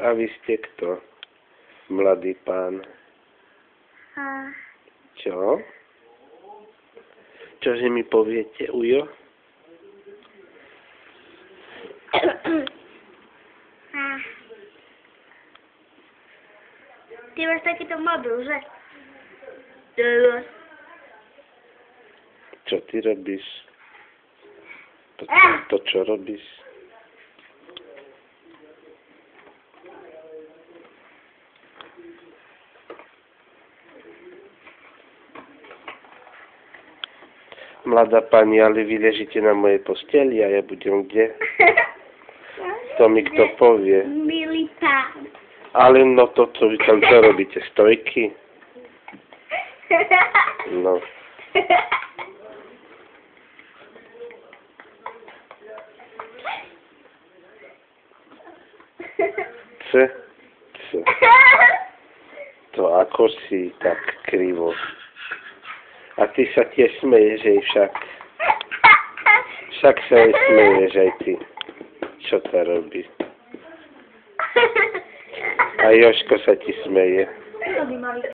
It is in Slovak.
A vy ste kto? Mladý pán. Čo? Čože mi poviete, ujo? Ty máš takýto mobil, že? Čo ty robíš? To čo robíš? Mladá pani, ale vy ležíte na mojej posteli a ja budem kde? To mi kto povie. Milý pán. Ale no to, co vy tam čo robíte? Stojky? No. Co? To ako si tak krivo. A ty sa tiež smeješ, že však. Však sa aj smeješ aj ty. Čo to robí? A Jožko sa ti smeje.